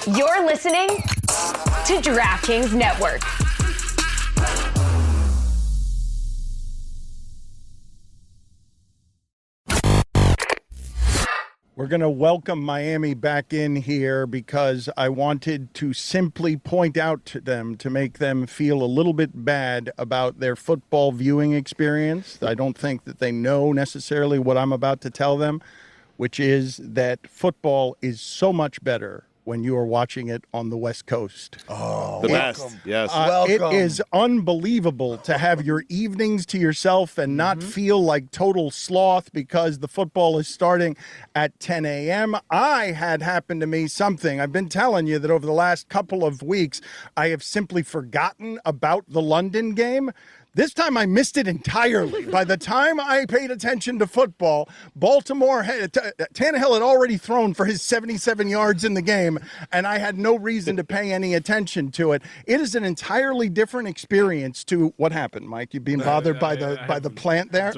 You're listening to DraftKings Network. We're going to welcome Miami back in here because I wanted to simply point out to them to make them feel a little bit bad about their football viewing experience. I don't think that they know necessarily what I'm about to tell them, which is that football is so much better when you are watching it on the West Coast. Oh, the best. Yes. It is unbelievable to have your evenings to yourself and not feel like total sloth because the football is starting at 10 a.m. I had happened to me something. I've been telling you that over the last couple of weeks, I have simply forgotten about the London game. This time I missed it entirely. By the time I paid attention to football, Tannehill had already thrown for his 77 yards in the game, and I had no reason to pay any attention to it. It is an entirely different experience to what happened, Mike. You being bothered by the plant there?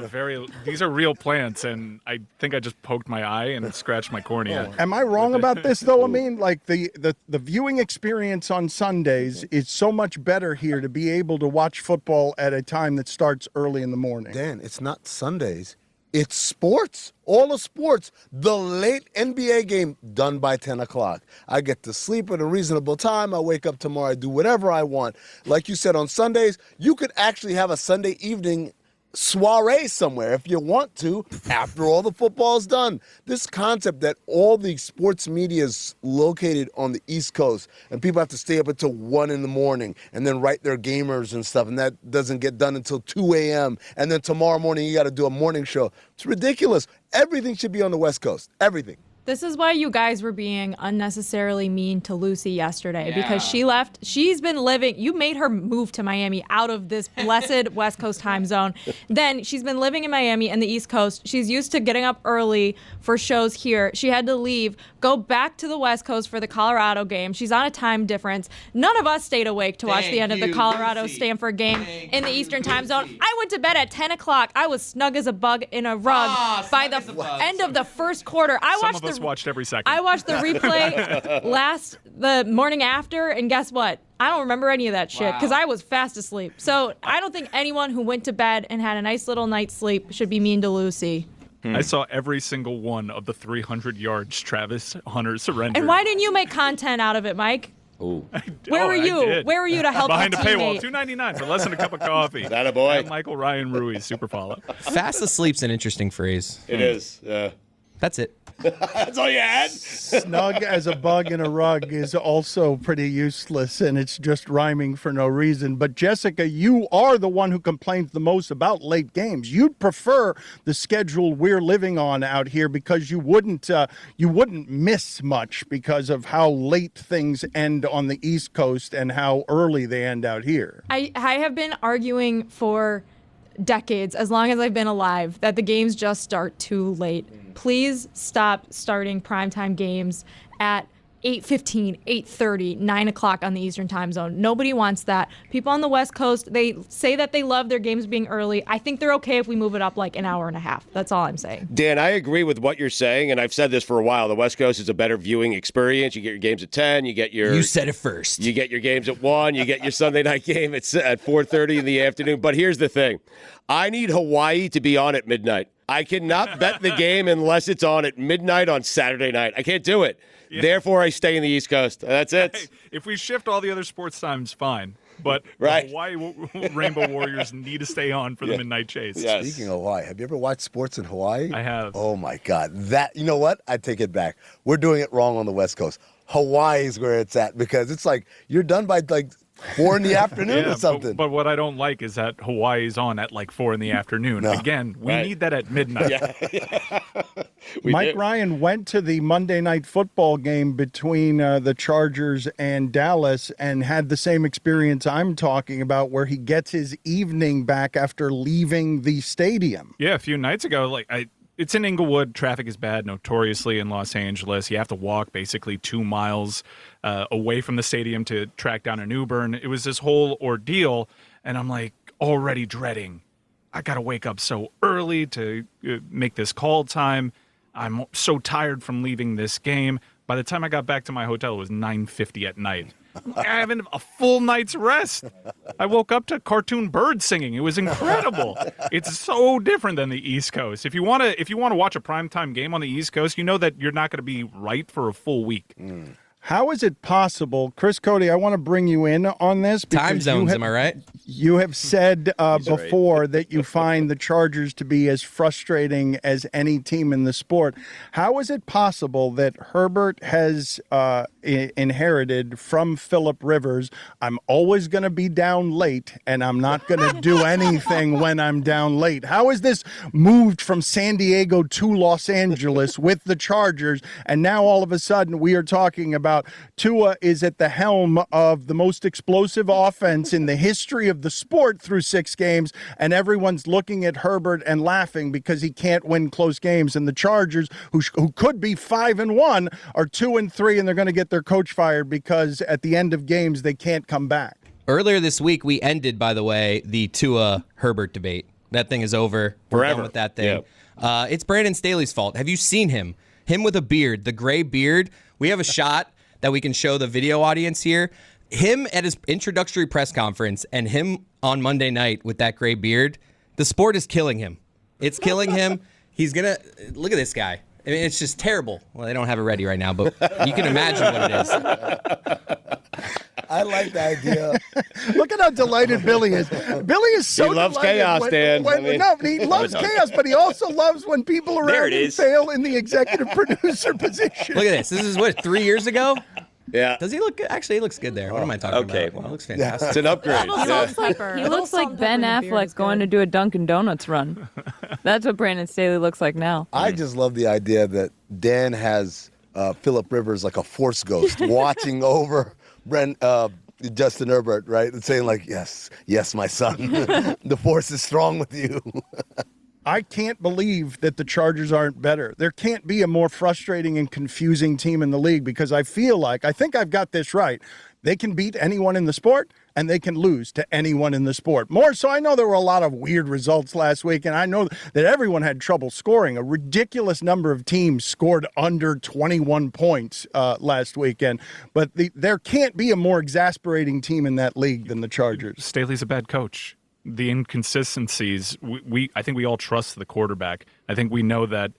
These are real plants, and I think I just poked my eye and scratched my cornea. Am I wrong about this, though? I mean, like the viewing experience on Sundays is so much better here to be able to watch football at a time that starts early in the morning. Dan, it's not Sundays. It's sports. All the sports. The late NBA game done by 10 o'clock. I get to sleep at a reasonable time. I wake up tomorrow. I do whatever I want. Like you said, on Sundays, you could actually have a Sunday evening soiree somewhere if you want to after all the football's done. This concept that all the sports media is located on the East Coast and people have to stay up until 1 in the morning and then write their gamers and stuff, and that doesn't get done until 2 a.m. and then tomorrow morning you got to do a morning show. It's ridiculous. Everything should be on the West Coast. Everything. This is why you guys were being unnecessarily mean to Lucy yesterday, because she left. She's been living. You made her move to Miami out of this blessed West Coast time zone. Then she's been living in Miami and the East Coast. She's used to getting up early for shows here. She had to leave, go back to the West Coast for the Colorado game. She's on a time difference. None of us stayed awake to watch the end of the Colorado-Stanford game in the Eastern time zone. I went to bed at 10 o'clock. I was snug as a bug in a rug by the end of the first quarter. Watched every second. I watched the replay the morning after, and guess what? I don't remember any of that shit because I was fast asleep. So I don't think anyone who went to bed and had a nice little night's sleep should be mean to Lucy. I saw every single one of the 300 yards Travis Hunter surrendered. And why didn't you make content out of it, Mike? Ooh. Where were you? Where were you to help behind a paywall? teammate? $2.99 for less than a cup of coffee. That a boy. And Michael Ryan Ruiz, super follow. Fast asleep's an interesting phrase. It is. Yeah. That's it. That's all you had? Snug as a bug in a rug is also pretty useless, and it's just rhyming for no reason. But Jessica, you are the one who complains the most about late games. You'd prefer the schedule we're living on out here because you wouldn't miss much because of how late things end on the East Coast and how early they end out here. I have been arguing for decades, as long as I've been alive, that the games just start too late. Please stop starting primetime games at 8:15, 8:30, 9 o'clock on the Eastern time zone. Nobody wants that. People on the West Coast, they say that they love their games being early. I think they're okay if we move it up like an hour and a half. That's all I'm saying. Dan, I agree with what you're saying, and I've said this for a while. The West Coast is a better viewing experience. You get your games at 10. You said it first. You get your games at 1. You get your Sunday night game at 4:30 in the afternoon. But here's the thing. I need Hawaii to be on at midnight. I cannot bet the game unless it's on at midnight on Saturday night. I can't do it. Yeah. Therefore, I stay in the East Coast. That's it. Hey, if we shift all the other sports times, fine. But right. The Hawaii Rainbow Warriors need to stay on for the midnight chase. Yes. Speaking of Hawaii, have you ever watched sports in Hawaii? I have. Oh, my God. You know what? I take it back. We're doing it wrong on the West Coast. Hawaii is where it's at because it's like you're done by 4 in the afternoon or something. But what I don't like is that Hawaii's on at 4 in the afternoon. No. Again, we need that at midnight. Yeah. Mike Ryan went to the Monday Night Football game between the Chargers and Dallas and had the same experience I'm talking about where he gets his evening back after leaving the stadium. Yeah, a few nights ago, it's in Inglewood. Traffic is bad, notoriously, in Los Angeles. You have to walk basically 2 miles away from the stadium to track down an Uber. And it was this whole ordeal. And I'm already dreading. I got to wake up so early to make this call time. I'm so tired from leaving this game. By the time I got back to my hotel, it was 9:50 at night. I haven't a full night's rest. I woke up to cartoon birds singing. It was incredible. It's so different than the East Coast. If you want to watch a primetime game on the East Coast, you know that you're not going to be right for a full week. How is it possible, Chris Cody? I want to bring you in on this. Time zones, am I right? You have said before that you find the Chargers to be as frustrating as any team in the sport. How is it possible that Herbert has inherited from Phillip Rivers, I'm always going to be down late and I'm not going to do anything when I'm down late? How is this moved from San Diego to Los Angeles with the Chargers, and now all of a sudden we are talking about Tua is at the helm of the most explosive offense in the history of the sport through 6 games, and everyone's looking at Herbert and laughing because he can't win close games. And the Chargers, who could be 5-1, are 2-3, and they're going to get their coach fired because at the end of games they can't come back. Earlier this week, we ended, by the way, the Tua Herbert debate. That thing is over. We're Forever. done with that thing. Yeah. It's Brandon Staley's fault. Have you seen him? Him with a beard, the gray beard. We have a shot that we can show the video audience here. Him at his introductory press conference and him on Monday night with that gray beard, the sport is killing him. It's killing him. He's going to – look at this guy. I mean, it's just terrible. Well, they don't have it ready right now, but you can imagine what it is. I like the idea. Look at how delighted Billy is. Billy is so He loves delighted chaos, Dan. No, he loves chaos, but he also loves when people around him fail in the executive producer position. Look at this. This is what, 3 years ago? Yeah. Does he look good? Actually, he looks good there. What am I talking about? Well, it looks fantastic. It's an upgrade. He looks like Ben Affleck going to do a Dunkin' Donuts run. That's what Brandon Staley looks like now. I just love the idea that Dan has Phillip Rivers like a force ghost watching over Justin Herbert, right? And saying like, yes, my son. The force is strong with you. I can't believe that the Chargers aren't better. There can't be a more frustrating and confusing team in the league because I think I've got this right. They can beat anyone in the sport and they can lose to anyone in the sport. More so, I know there were a lot of weird results last week, and I know that everyone had trouble scoring. A ridiculous number of teams scored under 21 points last weekend. But there can't be a more exasperating team in that league than the Chargers. Staley's a bad coach. The inconsistencies, I think we all trust the quarterback. I think we know that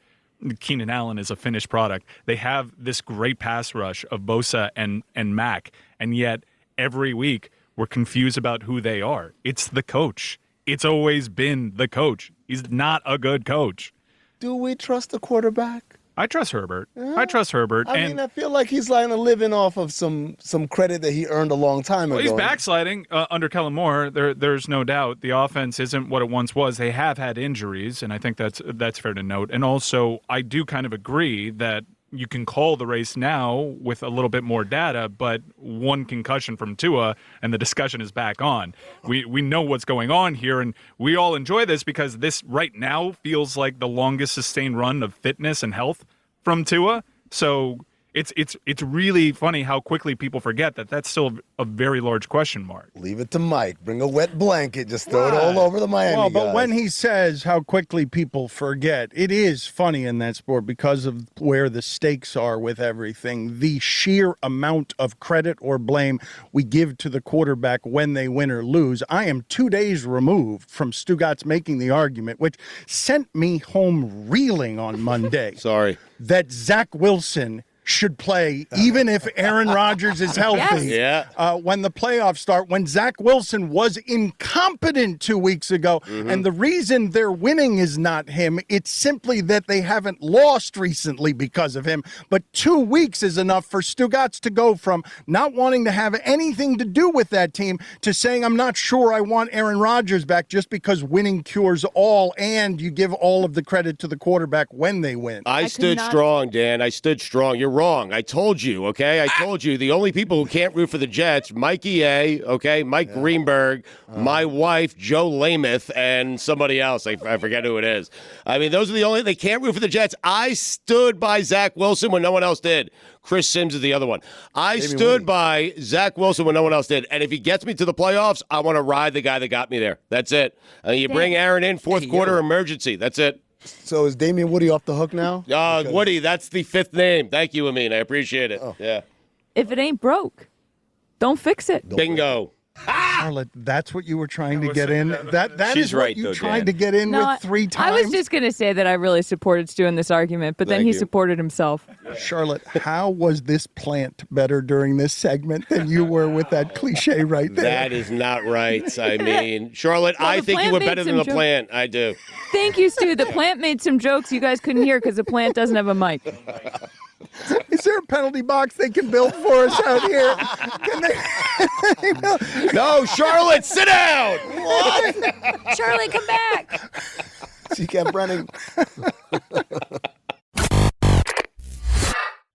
Keenan Allen is a finished product. They have this great pass rush of Bosa and Mack, and yet every week we're confused about who they are. It's the coach. It's always been the coach. He's not a good coach. Do we trust the quarterback? I trust Herbert. I trust Herbert. I mean, I feel like he's like living off of some credit that he earned a long time ago. Well, he's backsliding under Kellen Moore. There's no doubt. The offense isn't what it once was. They have had injuries, and I think that's fair to note. And also, I do kind of agree that you can call the race now with a little bit more data, but one concussion from Tua, and the discussion is back on. We know what's going on here, and we all enjoy this because this right now feels like the longest sustained run of fitness and health from Tua. So it's really funny how quickly people forget that that's still a very large question mark. Leave it to Mike. Bring a wet blanket. Just throw it all over the Miami Well, but guys. when he says how quickly people forget, it is funny in that sport because of where the stakes are with everything. The sheer amount of credit or blame we give to the quarterback when they win or lose. I am 2 days removed from Stugotz making the argument, which sent me home reeling on Monday. Sorry. That Zach Wilson should play even if Aaron Rodgers is healthy. Yes. Yeah. When the playoffs start, when Zach Wilson was incompetent 2 weeks ago, and the reason they're winning is not him, it's simply that they haven't lost recently because of him. But 2 weeks is enough for Stugotz to go from not wanting to have anything to do with that team to saying, I'm not sure I want Aaron Rodgers back just because winning cures all, and you give all of the credit to the quarterback when they win. I stood strong, Dan. I stood strong. You're wrong. I told you, okay? I told you. The only people who can't root for the Jets, Mike EA, okay, Mike Greenberg, my wife, Joe Lameth, and somebody else. I forget who it is. I mean, those are the only, they can't root for the Jets. I stood by Zach Wilson when no one else did. Chris Sims is the other one. I stood by Zach Wilson when no one else did. And if he gets me to the playoffs, I want to ride the guy that got me there. That's it. You bring Aaron in, fourth quarter emergency. That's it. So is Damian Woody off the hook now? Woody, that's the 5th name. Thank you, Amin. I appreciate it. Yeah. If it ain't broke, don't fix it. Bingo. Charlotte, that's what you were trying to get in. That She's is what right, you though, tried Dan. to get in No, with 3 times. I was just going to say that I really supported Stu in this argument, but then Thank he you. supported himself. Charlotte, how was this plant better during this segment than you were with that cliche right there? That is not right. I mean, Charlotte, Well, I the think you plant were made better than some the jokes. plant. I do. Thank you, Stu. The plant made some jokes you guys couldn't hear because the plant doesn't have a mic. Is there a penalty box they can build for us out here? Can they? No, Charlotte, sit down. Charlie, come back. She kept running.